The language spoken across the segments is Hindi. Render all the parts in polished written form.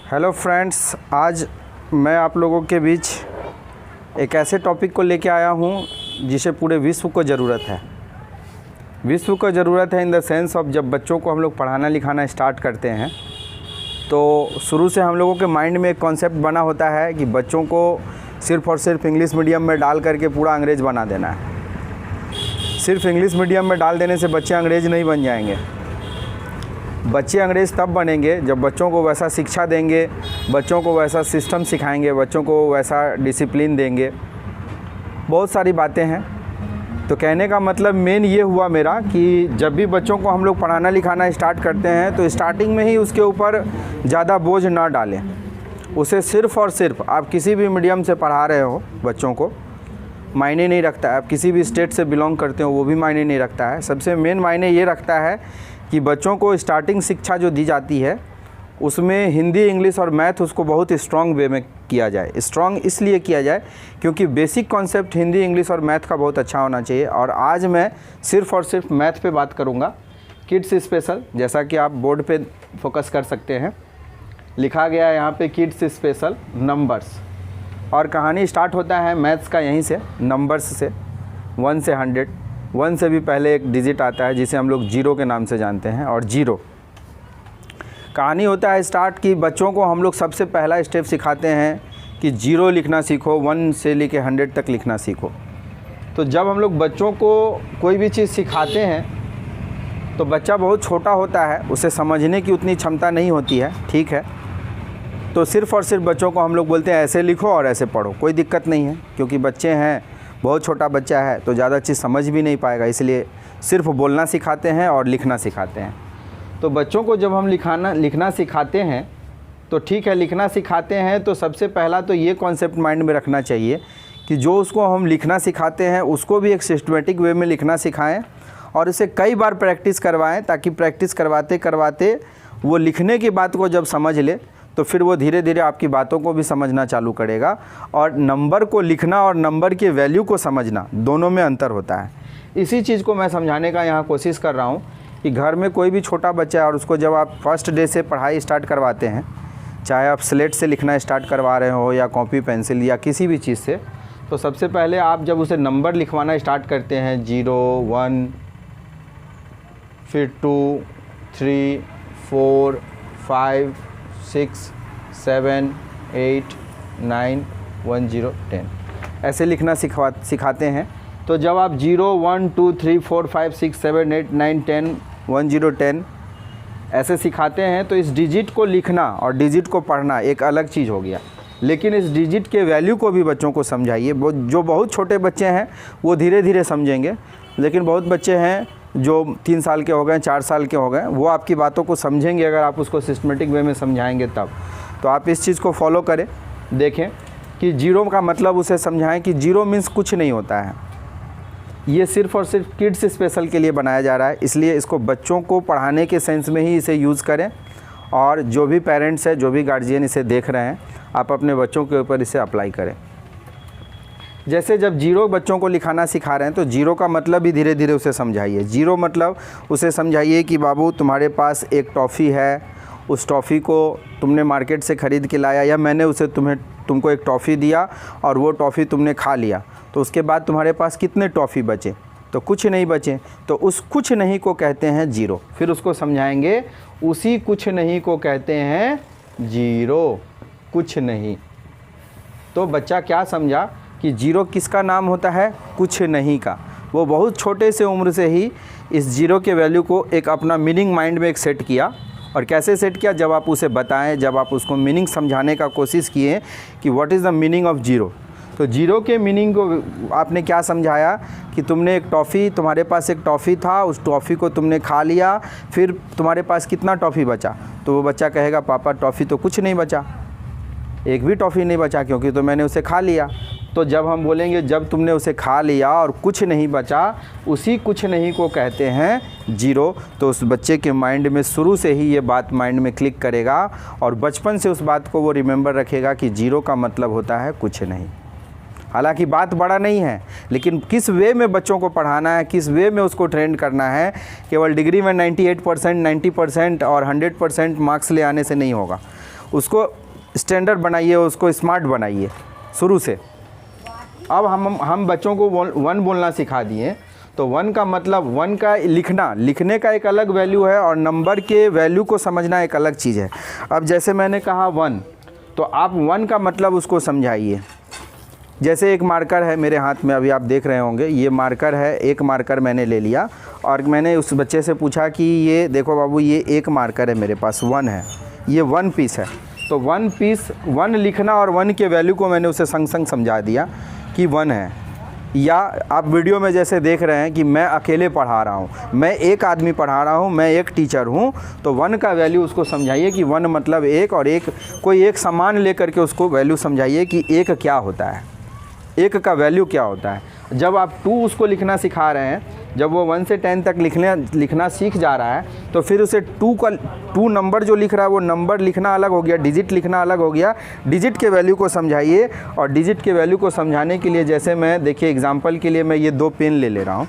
हेलो फ्रेंड्स, आज मैं आप लोगों के बीच एक ऐसे टॉपिक को लेके आया हूँ जिसे पूरे विश्व को ज़रूरत है। विश्व को ज़रूरत है इन द सेंस ऑफ, जब बच्चों को हम लोग पढ़ाना लिखाना स्टार्ट करते हैं तो शुरू से हम लोगों के माइंड में एक कॉन्सेप्ट बना होता है कि बच्चों को सिर्फ़ और सिर्फ इंग्लिश मीडियम में डाल करके पूरा अंग्रेज़ बना देना है। सिर्फ इंग्लिश मीडियम में डाल देने से बच्चे अंग्रेज़ नहीं बन जाएंगे। बच्चे अंग्रेज़ तब बनेंगे जब बच्चों को वैसा शिक्षा देंगे, बच्चों को वैसा सिस्टम सिखाएंगे, बच्चों को वैसा डिसिप्लिन देंगे। बहुत सारी बातें हैं। तो कहने का मतलब मेन ये हुआ मेरा कि जब भी बच्चों को हम लोग पढ़ाना लिखाना स्टार्ट करते हैं तो स्टार्टिंग में ही उसके ऊपर ज़्यादा बोझ ना डालें। उसे सिर्फ़ और सिर्फ आप किसी भी मीडियम से पढ़ा रहे हो बच्चों को, मायने नहीं रखता है। आप किसी भी स्टेट से बिलोंग करते हो वो भी मायने नहीं रखता है। सबसे मेन मायने ये रखता है कि बच्चों को स्टार्टिंग शिक्षा जो दी जाती है उसमें हिंदी, इंग्लिश और मैथ उसको बहुत स्ट्रॉन्ग वे में किया जाए। स्ट्रॉन्ग इसलिए किया जाए क्योंकि बेसिक कॉन्सेप्ट हिंदी, इंग्लिश और मैथ का बहुत अच्छा होना चाहिए। और आज मैं सिर्फ़ और सिर्फ मैथ पे बात करूँगा। किड्स स्पेशल, जैसा कि आप बोर्ड पे फोकस कर सकते हैं, लिखा गया है यहाँ पे किड्स स्पेशल नंबर्स। और कहानी स्टार्ट होता है मैथ्स का यहीं से, नंबर्स से, 1 से 100। 1 से भी पहले एक डिजिट आता है जिसे हम लोग जीरो के नाम से जानते हैं। और जीरो कहानी होता है स्टार्ट कि बच्चों को हम लोग सबसे पहला स्टेप सिखाते हैं कि जीरो लिखना सीखो, 1 से लेके 100 तक लिखना सीखो। तो जब हम लोग बच्चों को कोई भी चीज़ सिखाते हैं तो बच्चा बहुत छोटा होता है, उसे समझने की उतनी क्षमता नहीं होती है, ठीक है। तो सिर्फ़ और सिर्फ बच्चों को हम लोग बोलते हैं ऐसे लिखो और ऐसे पढ़ो, कोई दिक्कत नहीं है, क्योंकि बच्चे हैं, बहुत छोटा बच्चा है तो ज़्यादा चीज़ समझ भी नहीं पाएगा, इसलिए सिर्फ बोलना सिखाते हैं और लिखना सिखाते हैं। तो बच्चों को जब हम लिखना सिखाते हैं तो ठीक है, लिखना सिखाते हैं तो सबसे पहला तो ये कॉन्सेप्ट माइंड में रखना चाहिए कि जो उसको हम लिखना सिखाते हैं उसको भी एक सिस्टमेटिक वे में लिखना सिखाएं और इसे कई बार प्रैक्टिस करवाएं, ताकि प्रैक्टिस करवाते करवाते वो लिखने की बात को जब समझ ले तो फिर वो धीरे धीरे आपकी बातों को भी समझना चालू करेगा। और नंबर को लिखना और नंबर के वैल्यू को समझना, दोनों में अंतर होता है। इसी चीज़ को मैं समझाने का यहाँ कोशिश कर रहा हूँ कि घर में कोई भी छोटा बच्चा है और उसको जब आप फर्स्ट डे से पढ़ाई स्टार्ट करवाते हैं, चाहे आप स्लेट से लिखना स्टार्ट करवा रहे हो या कॉपी पेंसिल या किसी भी चीज़ से, तो सबसे पहले आप जब उसे नंबर लिखवाना स्टार्ट करते हैं 0, 1, फिर 2, 3, 4, 5, 6, 7, 8, 9, 1, 0, 10 ऐसे लिखना सिखाते हैं। तो जब आप 0, 1, 2, 3, 4, 5, 6, 7, 8, 9, 10, 1, 0, 10 ऐसे सिखाते हैं तो इस डिजिट को लिखना और डिजिट को पढ़ना एक अलग चीज़ हो गया। लेकिन इस डिजिट के वैल्यू को भी बच्चों को समझाइए। जो बहुत छोटे बच्चे हैं वो धीरे धीरे समझेंगे, लेकिन बहुत बच्चे हैं जो 3 साल के हो गए, 4 साल के हो गए, वो आपकी बातों को समझेंगे अगर आप उसको सिस्टमेटिक वे में समझाएंगे तब। तो आप इस चीज़ को फॉलो करें, देखें कि जीरो का मतलब उसे समझाएं कि जीरो मीन्स कुछ नहीं होता है। ये सिर्फ़ और सिर्फ किड्स स्पेशल के लिए बनाया जा रहा है, इसलिए इसको बच्चों को पढ़ाने के सेंस में ही इसे यूज़ करें। और जो भी पेरेंट्स हैं, जो भी गार्जियन इसे देख रहे हैं, आप अपने बच्चों के ऊपर इसे अप्लाई करें। जैसे जब जीरो बच्चों को लिखाना सिखा रहे हैं तो जीरो का मतलब भी धीरे धीरे उसे समझाइए। जीरो मतलब उसे समझाइए कि बाबू तुम्हारे पास एक टॉफ़ी है, उस टॉफ़ी को तुमने मार्केट से ख़रीद के लाया, या मैंने उसे तुमको एक टॉफ़ी दिया और वो टॉफ़ी तुमने खा लिया, तो उसके बाद तुम्हारे पास कितने टॉफ़ी बचे? तो कुछ नहीं बचे। तो उस कुछ नहीं को कहते हैं जीरो। फिर उसको समझाएंगे, उसी कुछ नहीं को कहते हैं जीरो, कुछ नहीं। तो बच्चा क्या समझा कि जीरो किसका नाम होता है? कुछ नहीं का। वो बहुत छोटे से उम्र से ही इस जीरो के वैल्यू को एक अपना मीनिंग माइंड में एक सेट किया। और कैसे सेट किया? जब आप उसे बताएं, जब आप उसको मीनिंग समझाने का कोशिश किए कि what is the meaning of zero. तो जीरो के मीनिंग को आपने क्या समझाया कि तुमने एक टॉफ़ी, तुम्हारे पास एक टॉफ़ी था, उस टॉफ़ी को तुमने खा लिया, फिर तुम्हारे पास कितना टॉफ़ी बचा? तो वो बच्चा कहेगा पापा टॉफ़ी तो कुछ नहीं बचा, एक भी टॉफ़ी नहीं बचा, क्योंकि तो मैंने उसे खा लिया। तो जब हम बोलेंगे जब तुमने उसे खा लिया और कुछ नहीं बचा, उसी कुछ नहीं को कहते हैं जीरो, तो उस बच्चे के माइंड में शुरू से ही ये बात माइंड में क्लिक करेगा और बचपन से उस बात को वो रिमेंबर रखेगा कि जीरो का मतलब होता है कुछ नहीं। हालांकि बात बड़ा नहीं है, लेकिन किस वे में बच्चों को पढ़ाना है, किस वे में उसको ट्रेंड करना है, केवल डिग्री में 98%, 90% और 100% मार्क्स ले आने से नहीं होगा। उसको स्टैंडर्ड बनाइए, उसको स्मार्ट बनाइए शुरू से। अब हम बच्चों को 1 बोलना सिखा दिए, तो 1 का मतलब 1 का लिखने का एक अलग वैल्यू है और नंबर के वैल्यू को समझना एक अलग चीज़ है। अब जैसे मैंने कहा 1, तो आप 1 का मतलब उसको समझाइए। जैसे एक मार्कर है मेरे हाथ में, अभी आप देख रहे होंगे, ये मार्कर है, एक मार्कर मैंने ले लिया और मैंने उस बच्चे से पूछा कि ये देखो बाबू, ये एक मार्कर है मेरे पास, 1 है, ये 1 पीस है। तो 1 पीस 1 लिखना और 1 के वैल्यू को मैंने उसे संग संग समझा दिया कि 1 है। या आप वीडियो में जैसे देख रहे हैं कि मैं अकेले पढ़ा रहा हूँ, मैं एक आदमी पढ़ा रहा हूँ, मैं एक टीचर हूँ, तो 1 का वैल्यू उसको समझाइए कि 1 मतलब 1, और कोई एक सामान लेकर के उसको वैल्यू समझाइए कि 1 क्या होता है, 1 का वैल्यू क्या होता है। जब आप 2 उसको लिखना सिखा रहे हैं, जब वो 1 से 10 तक लिखना सीख जा रहा है, तो फिर उसे 2 नंबर जो लिख रहा है वो नंबर लिखना अलग हो गया, डिजिट लिखना अलग हो गया। डिजिट के वैल्यू को समझाइए, और डिजिट के वैल्यू को समझाने के लिए जैसे मैं देखिए एग्जांपल के लिए मैं ये 2 पेन ले रहा हूँ।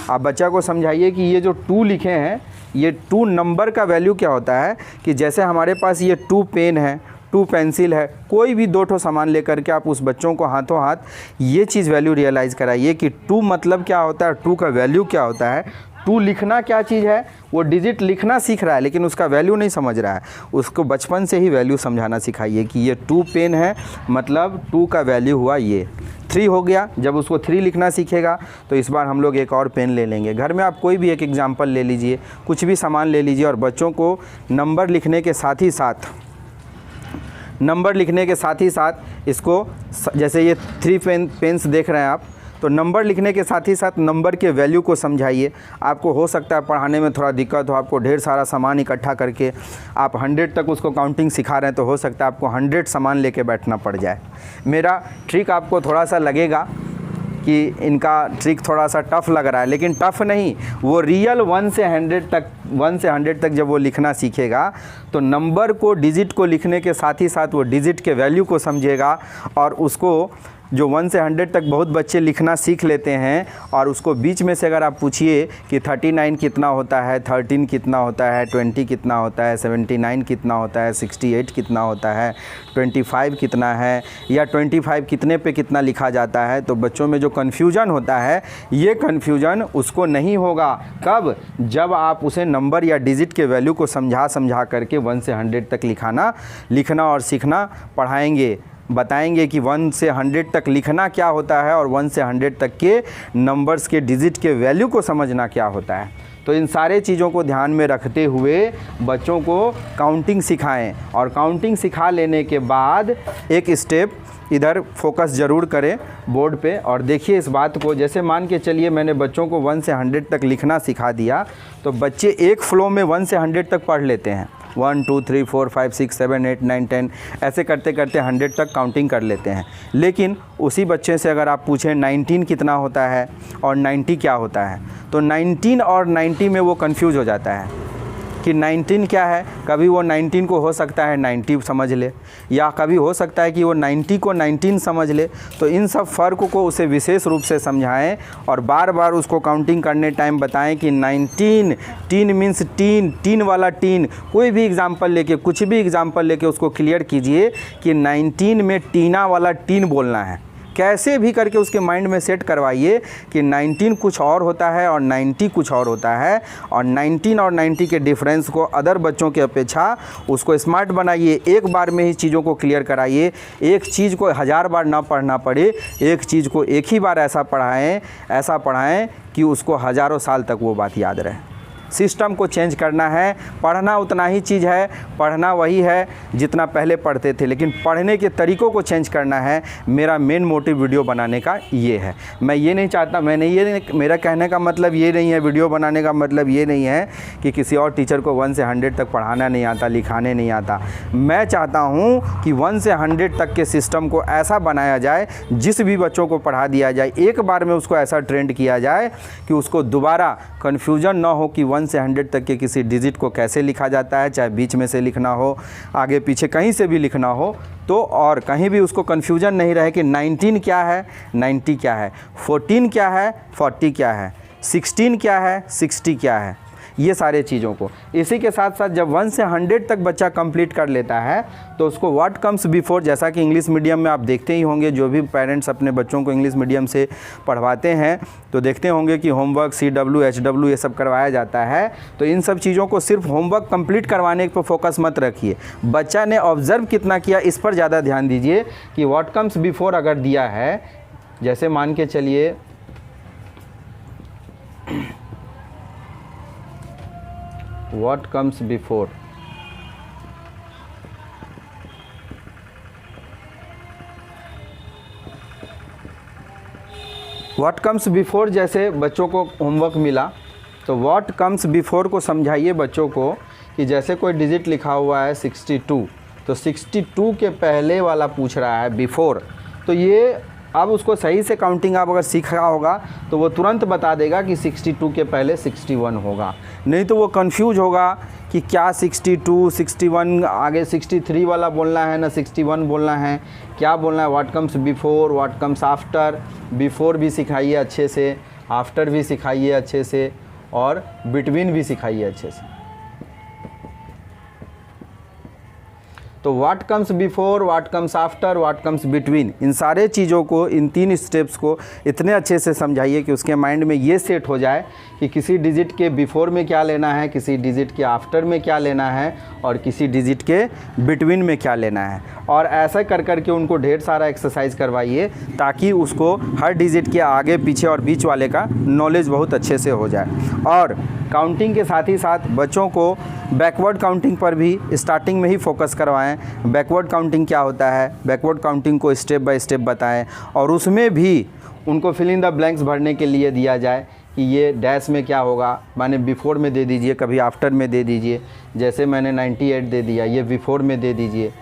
आप बच्चा को समझाइए कि ये जो 2 लिखे हैं, ये 2 नंबर का वैल्यू क्या होता है, कि जैसे हमारे पास ये 2 पेन है, 2 पेंसिल है, कोई भी 2 ठो सामान लेकर के आप उस बच्चों को हाथों हाथ ये चीज़ वैल्यू रियलाइज़ कराइए कि 2 मतलब क्या होता है, 2 का वैल्यू क्या होता है, 2 लिखना क्या चीज़ है। वो डिजिट लिखना सीख रहा है लेकिन उसका वैल्यू नहीं समझ रहा है, उसको बचपन से ही वैल्यू समझाना सिखाइए कि ये 2 पेन है, मतलब 2 का वैल्यू हुआ ये। 3 हो गया, जब उसको 3 लिखना सीखेगा तो इस बार हम लोग एक और पेन ले लेंगे। घर में आप कोई भी एक एग्जाम्पल ले लीजिए, कुछ भी सामान ले लीजिए, और बच्चों को नंबर लिखने के साथ ही साथ इसको, जैसे ये 3 पेन्स देख रहे हैं आप, तो नंबर लिखने के साथ ही साथ नंबर के वैल्यू को समझाइए। आपको हो सकता है पढ़ाने में थोड़ा दिक्कत हो, आपको ढेर सारा सामान इकट्ठा करके आप 100 तक उसको काउंटिंग सिखा रहे हैं, तो हो सकता है आपको 100 सामान लेके बैठना पड़ जाए। मेरा ट्रिक आपको थोड़ा सा लगेगा कि इनका ट्रिक थोड़ा सा टफ़ लग रहा है, लेकिन टफ़ नहीं, वो रियल 1 से 100 तक जब वो लिखना सीखेगा तो नंबर को, डिजिट को लिखने के साथ ही साथ वो डिजिट के वैल्यू को समझेगा। और उसको जो 1 से 100 तक बहुत बच्चे लिखना सीख लेते हैं, और उसको बीच में से अगर आप पूछिए कि 39 कितना होता है, 13 कितना होता है, 20 कितना होता है, 79 कितना होता है, 68 कितना होता है, 25 कितना है, या 25 कितने पे कितना लिखा जाता है, तो बच्चों में जो कन्फ्यूजन होता है, ये कन्फ्यूजन उसको नहीं होगा। कब? जब आप उसे नंबर या डिजिट के वैल्यू को समझा करके 1 से 100 तक लिखना और सीखना पढ़ाएंगे, बताएंगे कि 1 से 100 तक लिखना क्या होता है और 1 से 100 तक के नंबर्स के डिजिट के वैल्यू को समझना क्या होता है। तो इन सारे चीज़ों को ध्यान में रखते हुए बच्चों को काउंटिंग सिखाएं, और काउंटिंग सिखा लेने के बाद एक स्टेप इधर फोकस ज़रूर करें बोर्ड पे, और देखिए इस बात को। जैसे मान के चलिए मैंने बच्चों को 1 से 100 तक लिखना सिखा दिया, तो बच्चे एक फ्लो में 1 से 100 तक पढ़ लेते हैं। 1 2 3 4 5 6 7 8 9 10 ऐसे करते करते 100 तक काउंटिंग कर लेते हैं। लेकिन उसी बच्चे से अगर आप पूछें 19 कितना होता है और 90 क्या होता है, तो 19 और 90 में वो कंफ्यूज हो जाता है कि 19 क्या है। कभी वो 19 को हो सकता है 90 समझ ले, या कभी हो सकता है कि वो 90 को 19 समझ ले। तो इन सब फ़र्क को उसे विशेष रूप से समझाएं, और बार बार उसको काउंटिंग करने टाइम बताएं कि 19, टीन मीन्स टीन वाला टीन। कोई भी एग्जाम्पल लेके, कुछ भी एग्जाम्पल लेके उसको क्लियर कीजिए कि 19 में टीना वाला टीन बोलना है। कैसे भी करके उसके माइंड में सेट करवाइए कि 19 कुछ और होता है और 90 कुछ और होता है, और 19 और 90 के डिफरेंस को अदर बच्चों की अपेक्षा उसको स्मार्ट बनाइए। एक बार में ही चीज़ों को क्लियर कराइए, एक चीज़ को 1000 बार ना पढ़ना पड़े, एक चीज़ को एक ही बार ऐसा पढ़ाएं कि उसको हज़ारों साल तक वो बात याद रहे। सिस्टम को चेंज करना है। पढ़ना उतना ही चीज़ है, पढ़ना वही है जितना पहले पढ़ते थे, लेकिन पढ़ने के तरीक़ों को चेंज करना है। मेरा मेन मोटिव वीडियो बनाने का ये है। मैं ये नहीं चाहता, मेरा कहने का मतलब ये नहीं है, वीडियो बनाने का मतलब ये नहीं है कि किसी और टीचर को 1 से 100 तक पढ़ाना नहीं आता, लिखाने नहीं आता। मैं चाहता हूँ कि 1 से 100 तक के सिस्टम को ऐसा बनाया जाए, जिस भी बच्चों को पढ़ा दिया जाए एक बार में उसको ऐसा ट्रेंड किया जाए कि उसको दोबारा कन्फ्यूजन ना हो कि 1 से 100 तक के किसी डिजिट को कैसे लिखा जाता है, चाहे बीच में से लिखना हो, आगे पीछे कहीं से भी लिखना हो, तो और कहीं भी उसको कन्फ्यूजन नहीं रहे कि 19 क्या है, 90 क्या है, 14 क्या है, 40 क्या है, 16 क्या है, 60 क्या है। ये सारे चीज़ों को। इसी के साथ साथ जब 1 से 100 तक बच्चा कंप्लीट कर लेता है तो उसको व्हाट कम्स बिफोर, जैसा कि इंग्लिश मीडियम में आप देखते ही होंगे, जो भी पेरेंट्स अपने बच्चों को इंग्लिश मीडियम से पढ़वाते हैं तो देखते होंगे कि होमवर्क, CW, HW ये सब करवाया जाता है। तो इन सब चीज़ों को सिर्फ होमवर्क कंप्लीट करवाने पर फोकस मत रखिए, बच्चा ने ऑब्जर्व कितना किया इस पर ज़्यादा ध्यान दीजिए कि व्हाट कम्स बिफोर अगर दिया है, जैसे मान के चलिए what comes before, what comes before जैसे बच्चों को होमवर्क मिला तो व्हाट कम्स बिफोर को समझाइए बच्चों को कि जैसे कोई डिजिट लिखा हुआ है 62, तो 62 के पहले वाला पूछ रहा है बिफोर, तो ये अब उसको सही से काउंटिंग आप अगर सीखा होगा तो वो तुरंत बता देगा कि 62 के पहले 61 होगा, नहीं तो वो कंफ्यूज होगा कि क्या 62, 61 आगे 63 वाला बोलना है ना 61 बोलना है, क्या बोलना है। What comes before, what comes after, before भी सिखाइए अच्छे से, आफ्टर भी सिखाइए अच्छे से और बिटवीन भी सिखाइए अच्छे से। तो what comes before, what comes after, what comes between, इन सारे चीज़ों को, इन 3 स्टेप्स को इतने अच्छे से समझाइए कि उसके माइंड में ये सेट हो जाए कि किसी डिजिट के बिफोर में क्या लेना है, किसी डिजिट के आफ्टर में क्या लेना है और किसी डिजिट के बिटवीन में क्या लेना है। और ऐसा कर करके उनको ढेर सारा एक्सरसाइज करवाइए ताकि उसको हर डिजिट के आगे पीछे और बीच वाले का नॉलेज बहुत अच्छे से हो जाए। और काउंटिंग के साथ ही साथ बच्चों को बैकवर्ड काउंटिंग पर भी स्टार्टिंग में ही फोकस करवाएं। बैकवर्ड काउंटिंग क्या होता है, बैकवर्ड काउंटिंग को स्टेप बाय स्टेप बताएं और उसमें भी उनको फिल इन द ब्लैंक्स भरने के लिए दिया जाए कि ये डैश में क्या होगा, माने बिफोर में दे दीजिए, कभी आफ्टर में दे दीजिए। जैसे मैंने 98 दे दिया, ये बिफोर में दे दीजिए।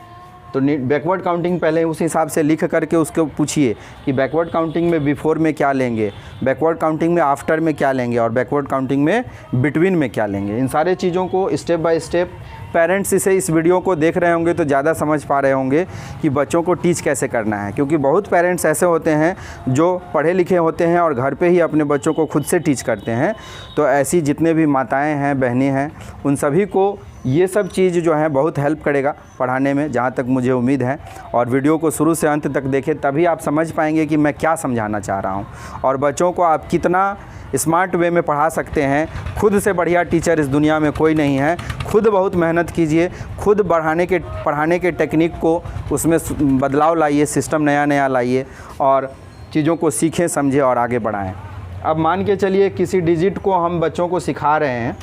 तो बैकवर्ड काउंटिंग पहले उस हिसाब से लिख करके उसको पूछिए कि बैकवर्ड काउंटिंग में बिफोर में क्या लेंगे, बैकवर्ड काउंटिंग में आफ्टर में क्या लेंगे और बैकवर्ड काउंटिंग में बिटवीन में क्या लेंगे। इन सारे चीज़ों को स्टेप बाय स्टेप पेरेंट्स इस वीडियो को देख रहे होंगे तो ज़्यादा समझ पा रहे होंगे कि बच्चों को टीच कैसे करना है, क्योंकि बहुत पेरेंट्स ऐसे होते हैं जो पढ़े लिखे होते हैं और घर पे ही अपने बच्चों को खुद से टीच करते हैं। तो ऐसी जितने भी माताएं हैं, बहनें हैं, उन सभी को ये सब चीज़ जो है बहुत हेल्प करेगा पढ़ाने में, जहाँ तक मुझे उम्मीद है। और वीडियो को शुरू से अंत तक देखें तभी आप समझ पाएंगे कि मैं क्या समझाना चाह रहा हूँ और बच्चों को आप कितना स्मार्ट वे में पढ़ा सकते हैं। खुद से बढ़िया टीचर इस दुनिया में कोई नहीं है। खुद बहुत मेहनत कीजिए, खुद पढ़ाने के टेक्निक को उसमें बदलाव लाइए, सिस्टम नया नया लाइए और चीज़ों को सीखें, समझें और आगे बढ़ाएं। अब मान के चलिए किसी डिजिट को हम बच्चों को सिखा रहे हैं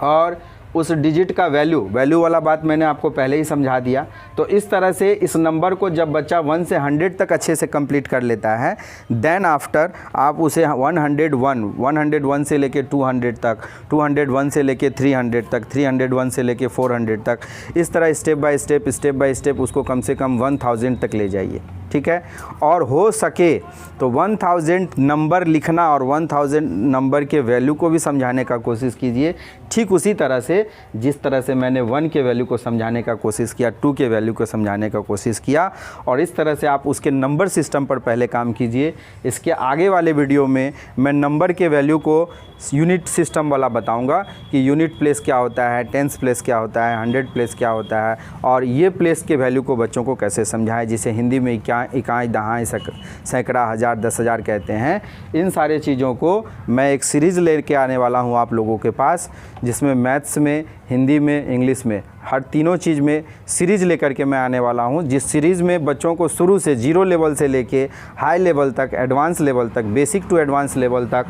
और उस डिजिट का वैल्यू वाला बात मैंने आपको पहले ही समझा दिया। तो इस तरह से इस नंबर को जब बच्चा 1 से 100 तक अच्छे से कंप्लीट कर लेता है, देन आफ्टर आप उसे 101 से लेके 200 तक, 201 से लेके 300 तक, 301 से लेके 400 तक, इस तरह स्टेप बाय स्टेप उसको कम से कम 1000 तक ले जाइए, ठीक है। और हो सके तो 1000 नंबर लिखना और 1000 नंबर के वैल्यू को भी समझाने का कोशिश कीजिए, ठीक उसी तरह से जिस तरह से मैंने 1 के वैल्यू को समझाने का कोशिश किया, 2 के वैल्यू को समझाने का कोशिश किया। और इस तरह से आप उसके नंबर सिस्टम पर पहले काम कीजिए। इसके आगे वाले वीडियो में मैं नंबर के वैल्यू को यूनिट सिस्टम वाला बताऊंगा कि यूनिट प्लेस क्या होता है, टेंस प्लेस क्या होता है, 100 प्लेस क्या होता है और ये प्लेस के वैल्यू को बच्चों को कैसे समझाएं, जिसे हिंदी में इकाई, दहाई, सैकड़ा, हज़ार, 10,000 कहते हैं। इन सारे चीज़ों को मैं एक सीरीज़ लेके आने वाला हूँ आप लोगों के पास, जिसमें मैथ्स में, हिंदी में, इंग्लिश में, हर तीनों चीज़ में सीरीज़ लेकर के मैं आने वाला हूँ। जिस सीरीज़ में बच्चों को शुरू से 0 लेवल से लेके हाई लेवल तक, एडवांस लेवल तक, बेसिक टू एडवांस लेवल तक,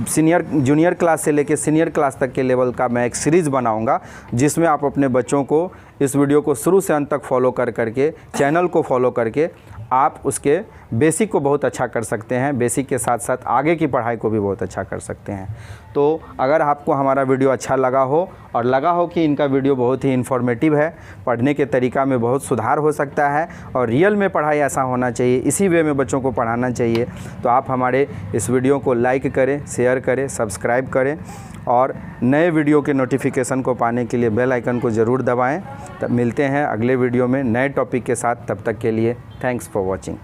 जूनियर क्लास से लेके सीनियर क्लास तक के लेवल का मैं एक सीरीज़ बनाऊंगा, जिसमें आप अपने बच्चों को इस वीडियो को शुरू से अंत तक फॉलो करके, चैनल को फॉलो करके आप उसके बेसिक को बहुत अच्छा कर सकते हैं। बेसिक के साथ साथ आगे की पढ़ाई को भी बहुत अच्छा कर सकते हैं। तो अगर आपको हमारा वीडियो अच्छा लगा हो और लगा हो कि इनका वीडियो बहुत ही इन्फॉर्मेटिव है, पढ़ने के तरीका में बहुत सुधार हो सकता है और रियल में पढ़ाई ऐसा होना चाहिए, इसी वे में बच्चों को पढ़ाना चाहिए, तो आप हमारे इस वीडियो को लाइक करें, शेयर करें, सब्सक्राइब करें और नए वीडियो के नोटिफिकेशन को पाने के लिए बेल आइकन को ज़रूर दबाएं। तब मिलते हैं अगले वीडियो में नए टॉपिक के साथ। तब तक के लिए थैंक्स फॉर वॉचिंग।